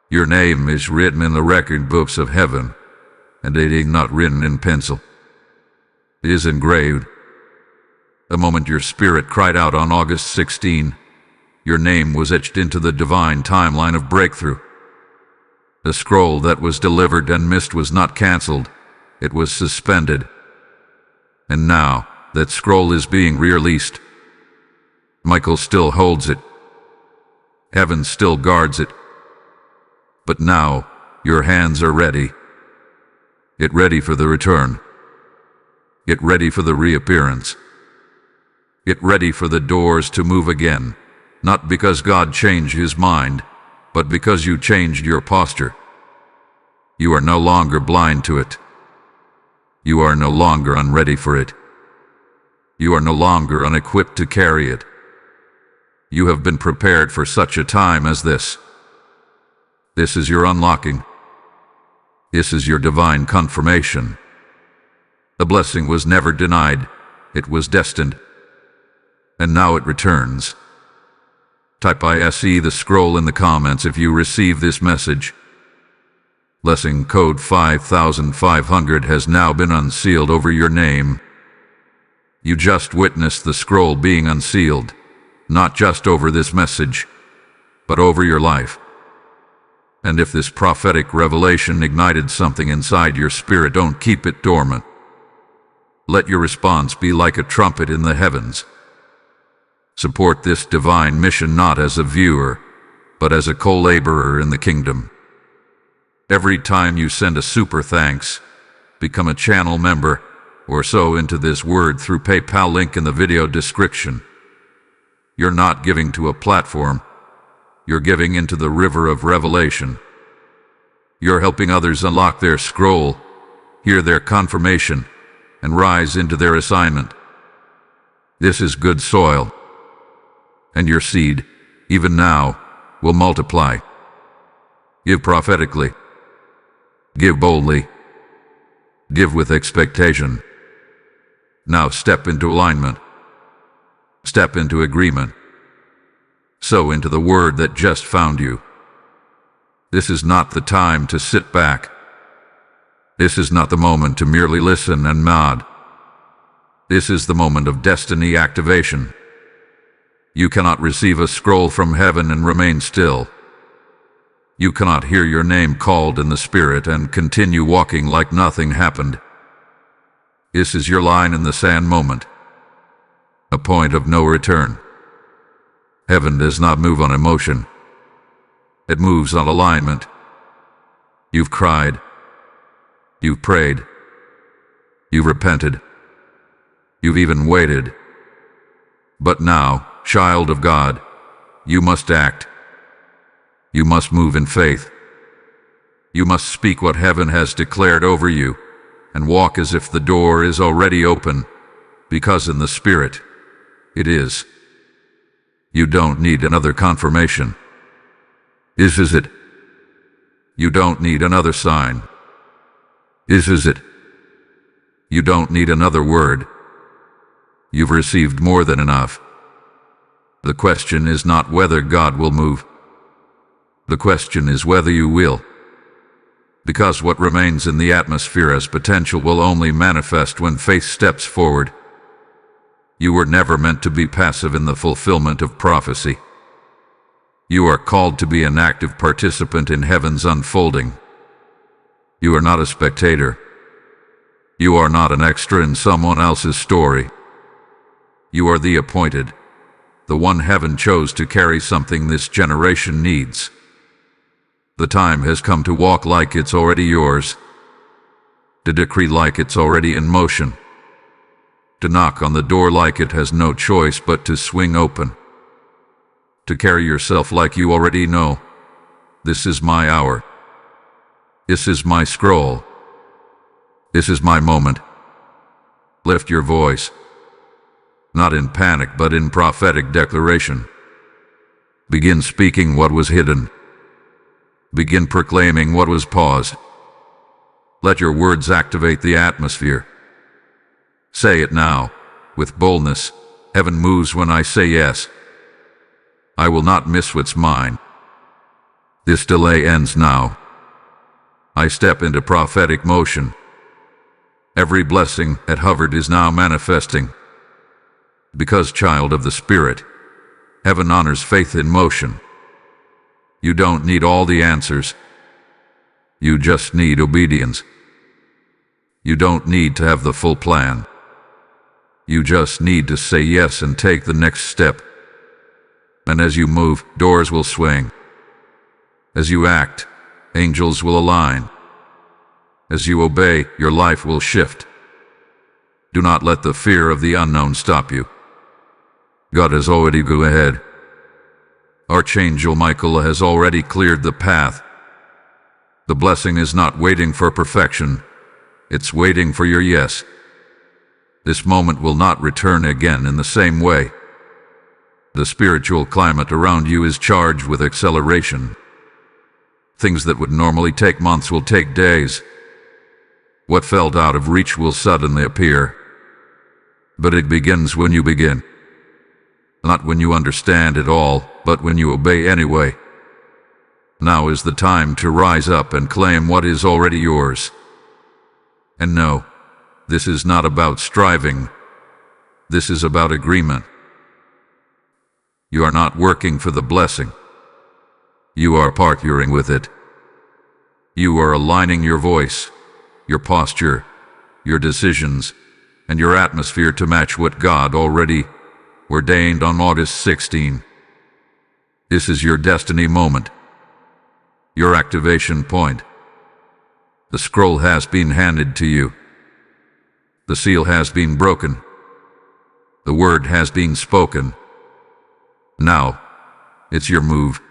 Your name is written in the record books of heaven, and it is not written in pencil. It is engraved. The moment your spirit cried out on August 16, your name was etched into the divine timeline of breakthrough. The scroll that was delivered and missed was not canceled, it was suspended. And now, that scroll is being released. Michael still holds it. Heaven still guards it. But now, your hands are ready. Get ready for the return. Get ready for the reappearance. Get ready for the doors to move again, not because God changed his mind, but because you changed your posture. You are no longer blind to it. You are no longer unready for it. You are no longer unequipped to carry it. You have been prepared for such a time as this. This is your unlocking. This is your divine confirmation. The blessing was never denied. It was destined. And now it returns. Type ISE the scroll in the comments if you receive this message. Blessing code 5500 has now been unsealed over your name. You just witnessed the scroll being unsealed, not just over this message, but over your life. And if this prophetic revelation ignited something inside your spirit, don't keep it dormant. Let your response be like a trumpet in the heavens. Support this divine mission not as a viewer, but as a co-laborer in the kingdom. Every time you send a super thanks, become a channel member, or sow into this word through PayPal link in the video description. You're not giving to a platform. You're giving into the river of revelation. You're helping others unlock their scroll, hear their confirmation, and rise into their assignment. This is good soil. And your seed, even now, will multiply. Give prophetically. Give boldly. Give with expectation. Now step into alignment. Step into agreement. Sow into the word that just found you. This is not the time to sit back. This is not the moment to merely listen and nod. This is the moment of destiny activation. You cannot receive a scroll from heaven and remain still. You cannot hear your name called in the Spirit and continue walking like nothing happened. This is your line in the sand moment. A point of no return. Heaven does not move on emotion. It moves on alignment. You've cried. You've prayed. You've repented. You've even waited. But now, child of God, you must act. You must move in faith. You must speak what heaven has declared over you and walk as if the door is already open, because in the Spirit, it is. You don't need another confirmation. This is it. You don't need another sign. This is it. You don't need another word. You've received more than enough. The question is not whether God will move. The question is whether you will. Because what remains in the atmosphere as potential will only manifest when faith steps forward. You were never meant to be passive in the fulfillment of prophecy. You are called to be an active participant in heaven's unfolding. You are not a spectator. You are not an extra in someone else's story. You are the appointed, the one heaven chose to carry something this generation needs. The time has come to walk like it's already yours, to decree like it's already in motion, to knock on the door like it has no choice but to swing open, to carry yourself like you already know, this is my hour, this is my scroll, this is my moment. Lift your voice, not in panic but in prophetic declaration. Begin speaking what was hidden. Begin proclaiming what was paused. Let your words activate the atmosphere. Say it now, with boldness. Heaven moves when I say yes. I will not miss what's mine. This delay ends now. I step into prophetic motion. Every blessing that hovered is now manifesting. Because, child of the Spirit, heaven honors faith in motion. You don't need all the answers. You just need obedience. You don't need to have the full plan. You just need to say yes and take the next step. And as you move, doors will swing. As you act, angels will align. As you obey, your life will shift. Do not let the fear of the unknown stop you. God has already gone ahead. Archangel Michael has already cleared the path. The blessing is not waiting for perfection. It's waiting for your yes. This moment will not return again in the same way. The spiritual climate around you is charged with acceleration. Things that would normally take months will take days. What felt out of reach will suddenly appear. But it begins when you begin. Not when you understand it all, but when you obey anyway. Now is the time to rise up and claim what is already yours. And no, this is not about striving. This is about agreement. You are not working for the blessing. You are partnering with it. You are aligning your voice, your posture, your decisions, and your atmosphere to match what God already ordained on August 16. This is your destiny moment, your activation point. The scroll has been handed to you. The seal has been broken. The word has been spoken. Now, it's your move.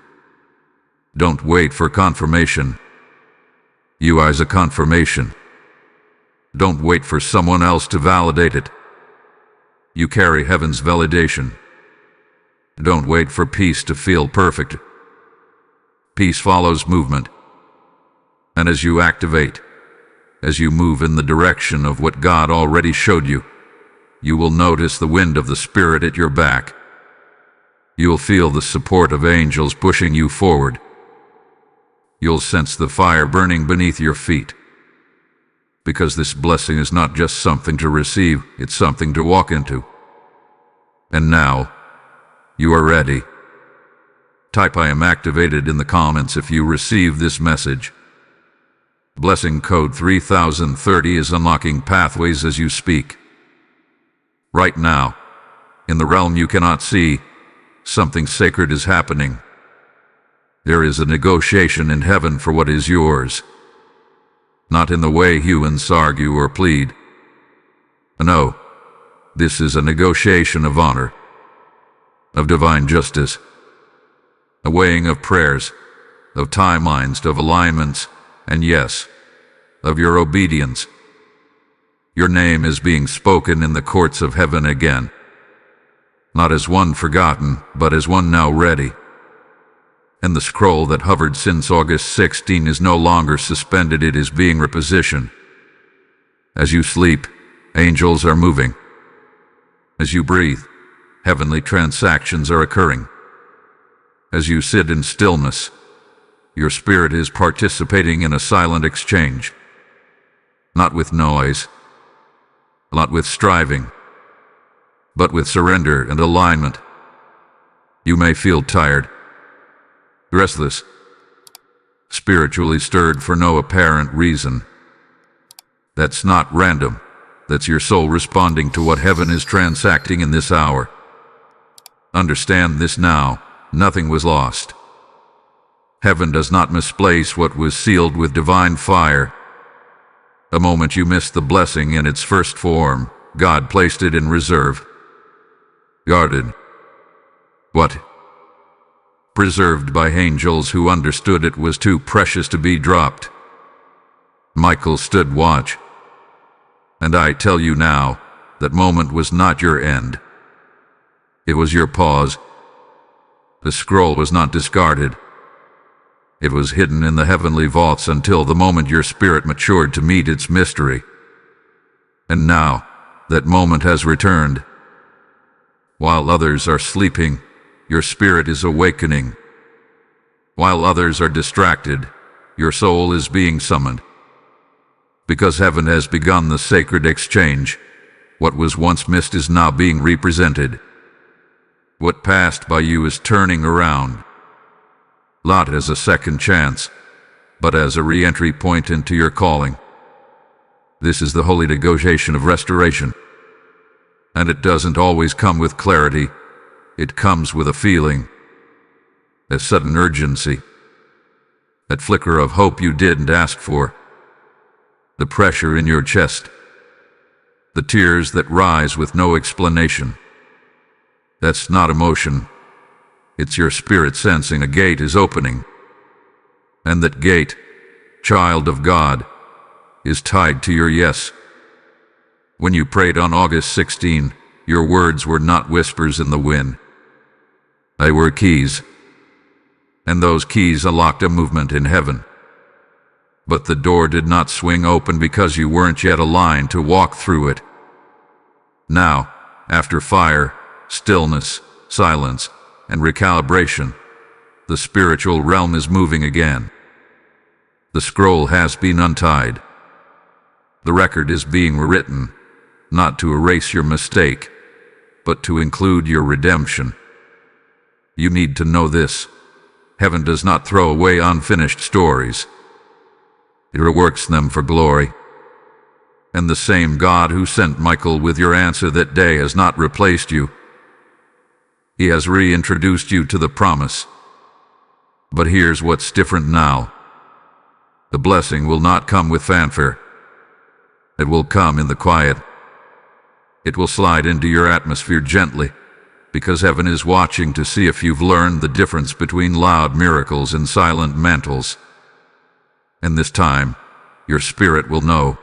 Don't wait for confirmation. You are a confirmation. Don't wait for someone else to validate it. You carry heaven's validation. Don't wait for peace to feel perfect. Peace follows movement. And as you activate, as you move in the direction of what God already showed you, you will notice the wind of the Spirit at your back. You'll feel the support of angels pushing you forward. You'll sense the fire burning beneath your feet. Because this blessing is not just something to receive, it's something to walk into. And now, you are ready. Type I am activated in the comments if you receive this message. Blessing code 3030 is unlocking pathways as you speak. Right now, in the realm you cannot see, something sacred is happening. There is a negotiation in heaven for what is yours. Not in the way humans argue or plead. No, this is a negotiation of honor, of divine justice, a weighing of prayers, of timelines, of alignments, and yes, of your obedience. Your name is being spoken in the courts of heaven again, not as one forgotten, but as one now ready. And the scroll that hovered since August 16 is no longer suspended, it is being repositioned. As you sleep, angels are moving. As you breathe, heavenly transactions are occurring. As you sit in stillness, Your spirit is participating in a silent exchange. Not with noise, not with striving, but with surrender and alignment. You may feel tired, restless, spiritually stirred for no apparent reason. That's not random. That's your soul responding to what heaven is transacting in this hour. Understand this now. Nothing was lost. Heaven does not misplace what was sealed with divine fire. The moment you missed the blessing in its first form, God placed it in reserve. Guarded. What? Preserved by angels who understood it was too precious to be dropped. Michael stood watch. And I tell you now, that moment was not your end. It was your pause. The scroll was not discarded. It was hidden in the heavenly vaults until the moment your spirit matured to meet its mystery. And now, that moment has returned. While others are sleeping, your spirit is awakening. While others are distracted, your soul is being summoned. Because heaven has begun the sacred exchange, what was once missed is now being represented. What passed by you is turning around. Not as a second chance, but as a re-entry point into your calling. This is the holy negotiation of restoration. And it doesn't always come with clarity. It comes with a feeling, a sudden urgency, that flicker of hope you didn't ask for, the pressure in your chest, the tears that rise with no explanation. That's not emotion. It's your spirit sensing a gate is opening. And that gate, child of God, is tied to your yes. When you prayed on August 16, your words were not whispers in the wind. They were keys. And those keys unlocked a movement in heaven. But the door did not swing open because you weren't yet aligned to walk through it. Now, after fire, stillness, silence, and recalibration, the spiritual realm is moving again. The scroll has been untied. The record is being rewritten, not to erase your mistake, but to include your redemption. You need to know this. Heaven does not throw away unfinished stories. It reworks them for glory. And the same God who sent Michael with your answer that day has not replaced you. He has reintroduced you to the promise. But here's what's different now. The blessing will not come with fanfare. It will come in the quiet. It will slide into your atmosphere gently, because heaven is watching to see if you've learned the difference between loud miracles and silent mantles. And this time, your spirit will know.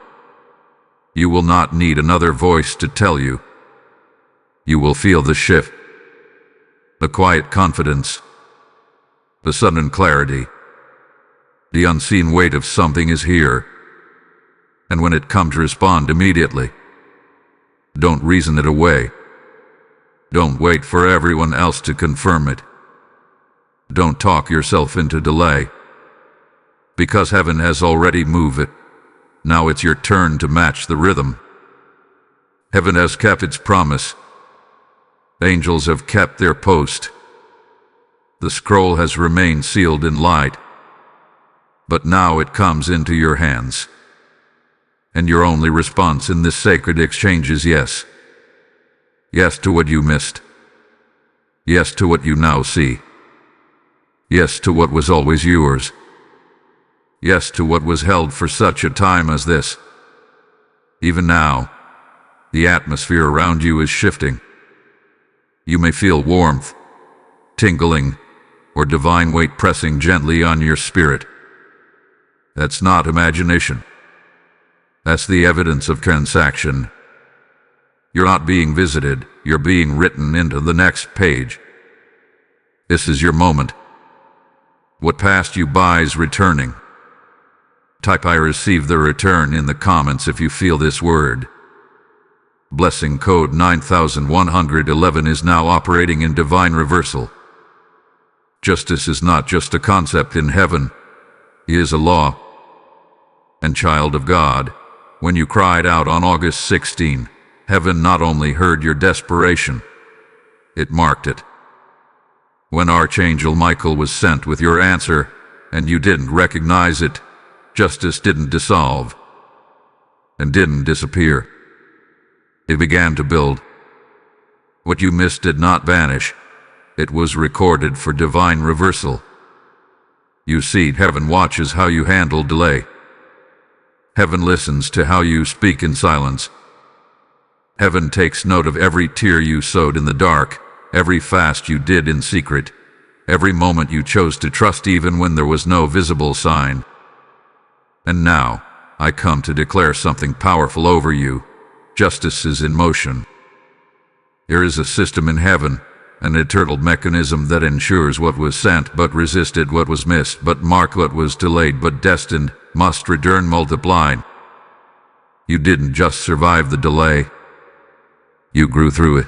You will not need another voice to tell you. You will feel the shift. The quiet confidence, the sudden clarity, the unseen weight of something is here. And when it comes, respond immediately. Don't reason it away. Don't wait for everyone else to confirm it. Don't talk yourself into delay. Because heaven has already moved it. Now it's your turn to match the rhythm. Heaven has kept its promise. Angels have kept their post. The scroll has remained sealed in light. But now it comes into your hands. And your only response in this sacred exchange is yes. Yes to what you missed. Yes to what you now see. Yes to what was always yours. Yes to what was held for such a time as this. Even now, the atmosphere around you is shifting. You may feel warmth, tingling, or divine weight pressing gently on your spirit. That's not imagination. That's the evidence of transaction. You're not being visited, you're being written into the next page. This is your moment. What passed you by is returning. Type I receive the return in the comments if you feel this word. Blessing code 9111 is now operating in divine reversal. Justice is not just a concept in heaven, He is a law. And child of God, when you cried out on August 16, heaven not only heard your desperation, it marked it. When Archangel Michael was sent with your answer, and you didn't recognize it, justice didn't dissolve and didn't disappear. It began to build. What you missed did not vanish. It was recorded for divine reversal. You see, heaven watches how you handle delay. Heaven listens to how you speak in silence. Heaven takes note of every tear you sowed in the dark, every fast you did in secret, every moment you chose to trust even when there was no visible sign. And now, I come to declare something powerful over you. Justice is in motion. There is a system in heaven, an eternal mechanism that ensures what was sent but resisted, what was missed but marked, what was delayed but destined, must return multiplied. You didn't just survive the delay. You grew through it.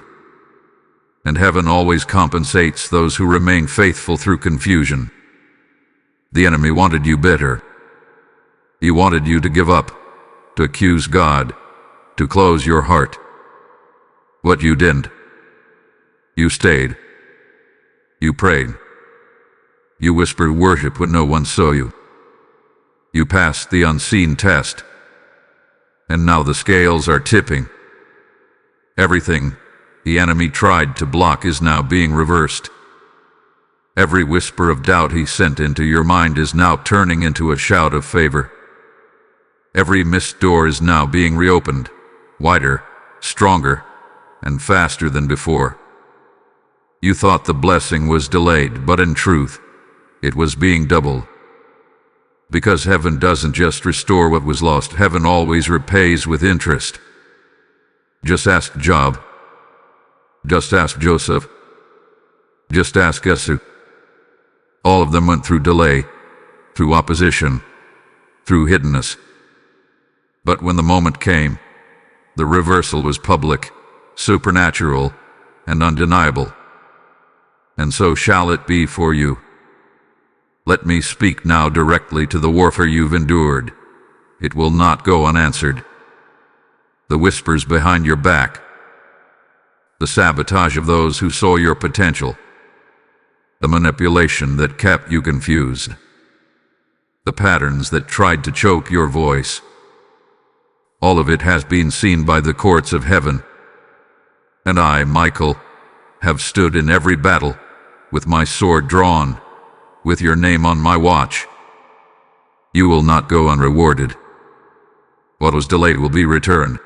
And heaven always compensates those who remain faithful through confusion. The enemy wanted you bitter. He wanted you to give up, to accuse God, to close your heart. What you didn't. You stayed. You prayed. You whispered worship when no one saw you. You passed the unseen test. And now the scales are tipping. Everything the enemy tried to block is now being reversed. Every whisper of doubt he sent into your mind is now turning into a shout of favor. Every missed door is now being reopened, wider, stronger, and faster than before. You thought the blessing was delayed, but in truth, it was being doubled. Because heaven doesn't just restore what was lost, heaven always repays with interest. Just ask Job. Just ask Joseph. Just ask Esau. All of them went through delay, through opposition, through hiddenness. But when the moment came, the reversal was public, supernatural, and undeniable. And so shall it be for you. Let me speak now directly to the warfare you've endured. It will not go unanswered. The whispers behind your back, the sabotage of those who saw your potential, the manipulation that kept you confused, the patterns that tried to choke your voice. All of it has been seen by the courts of heaven. And I, Michael, have stood in every battle, with my sword drawn, with your name on my watch. You will not go unrewarded. What was delayed will be returned.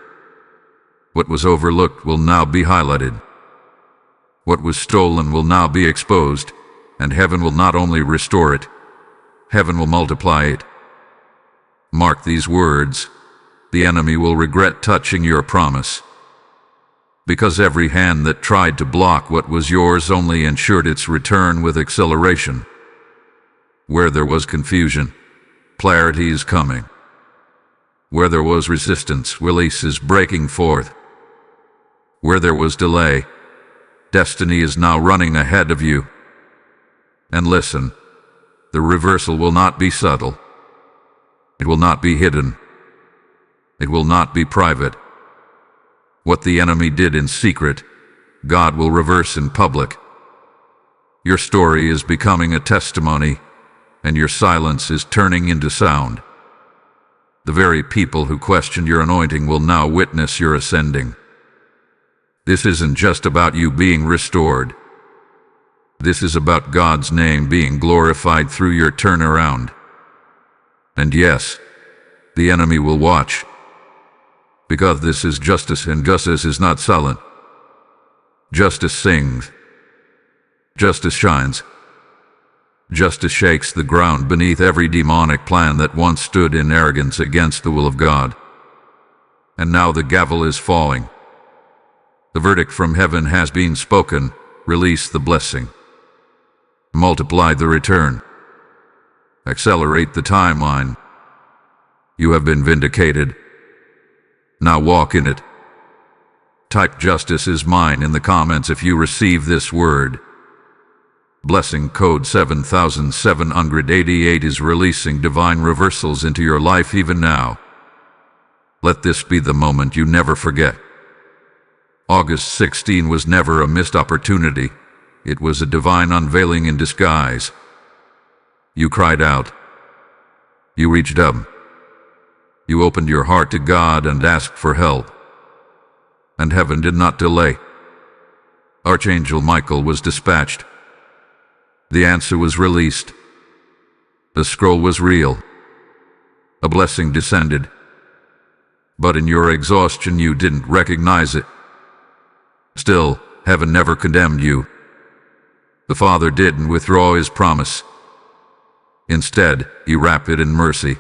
What was overlooked will now be highlighted. What was stolen will now be exposed, and heaven will not only restore it, heaven will multiply it. Mark these words. The enemy will regret touching your promise. Because every hand that tried to block what was yours only ensured its return with acceleration. Where there was confusion, clarity is coming. Where there was resistance, release is breaking forth. Where there was delay, destiny is now running ahead of you. And listen, the reversal will not be subtle. It will not be hidden. It will not be private. What the enemy did in secret, God will reverse in public. Your story is becoming a testimony, and your silence is turning into sound. The very people who questioned your anointing will now witness your ascending. This isn't just about you being restored. This is about God's name being glorified through your turnaround. And yes, the enemy will watch. Because this is justice, and justice is not silent. Justice sings. Justice shines. Justice shakes the ground beneath every demonic plan that once stood in arrogance against the will of God. And now the gavel is falling. The verdict from heaven has been spoken. Release the blessing. Multiply the return. Accelerate the timeline. You have been vindicated. Now walk in it. Type "justice is mine" in the comments if you receive this word. Blessing code 7788 is releasing divine reversals into your life even now. Let this be the moment you never forget. August 16 was never a missed opportunity. It was a divine unveiling in disguise. You cried out. You reached up. You opened your heart to God and asked for help. And heaven did not delay. Archangel Michael was dispatched. The answer was released. The scroll was real. A blessing descended. But in your exhaustion you didn't recognize it. Still, heaven never condemned you. The Father didn't withdraw his promise. Instead, he wrapped it in mercy.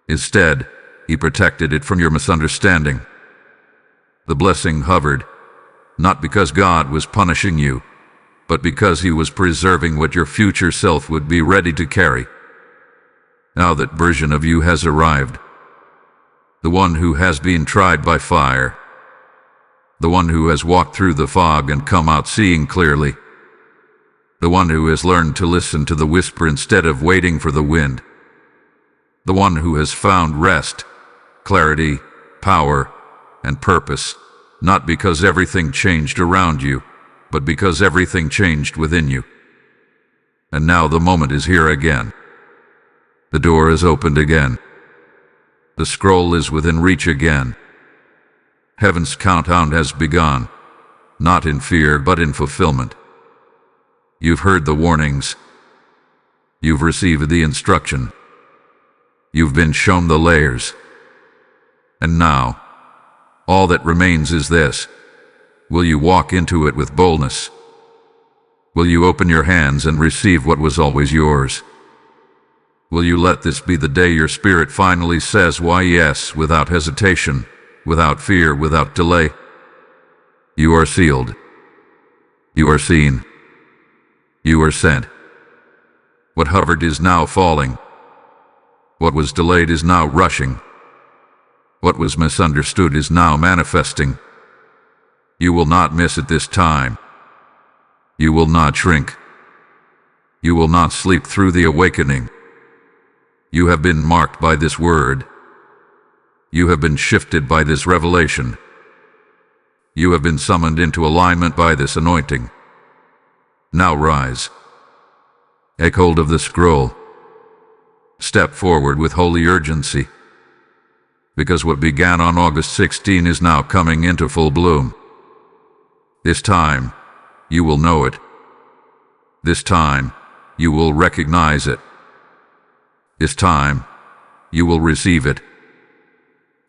Instead, he protected it from your misunderstanding. The blessing hovered, not because God was punishing you, but because he was preserving what your future self would be ready to carry. Now that version of you has arrived. The one who has been tried by fire. The one who has walked through the fog and come out seeing clearly. The one who has learned to listen to the whisper instead of waiting for the wind. The one who has found rest, clarity, power, and purpose, not because everything changed around you, but because everything changed within you. And now the moment is here again. The door is opened again. The scroll is within reach again. Heaven's countdown has begun, not in fear but in fulfillment. You've heard the warnings. You've received the instruction. You've been shown the layers. And now, all that remains is this. Will you walk into it with boldness? Will you open your hands and receive what was always yours? Will you let this be the day your spirit finally says why yes, without hesitation, without fear, without delay? You are sealed. You are seen. You are sent. What hovered is now falling. What was delayed is now rushing. What was misunderstood is now manifesting. You will not miss it this time. You will not shrink. You will not sleep through the awakening. You have been marked by this word. You have been shifted by this revelation. You have been summoned into alignment by this anointing. Now rise. Take hold of the scroll. Step forward with holy urgency. Because what began on August 16 is now coming into full bloom. This time, you will know it. This time, you will recognize it. This time, you will receive it.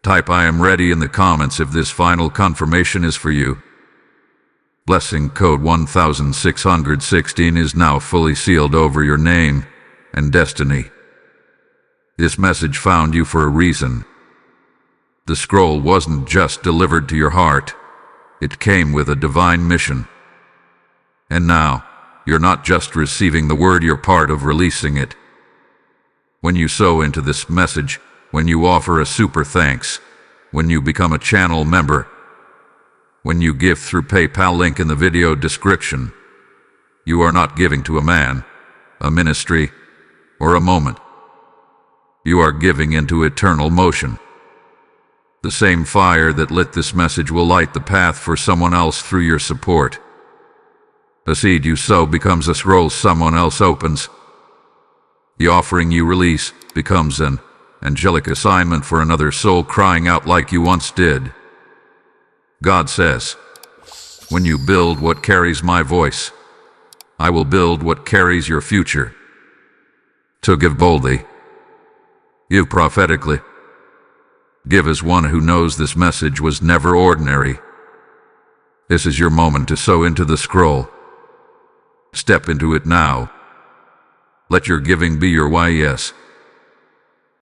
Type I am ready in the comments if this final confirmation is for you. Blessing code 1616 is now fully sealed over your name and destiny. This message found you for a reason. The scroll wasn't just delivered to your heart. It came with a divine mission. And now, you're not just receiving the word, you're part of releasing it. When you sow into this message, when you offer a super thanks, when you become a channel member, when you give through PayPal link in the video description, you are not giving to a man, a ministry, or a moment. You are giving into eternal motion. The same fire that lit this message will light the path for someone else through your support. The seed you sow becomes a scroll someone else opens. The offering you release becomes an angelic assignment for another soul crying out like you once did. God says, when you build what carries my voice, I will build what carries your future. So give boldly. Give prophetically. Give as one who knows this message was never ordinary. This is your moment to sow into the scroll. Step into it now. Let your giving be your why yes.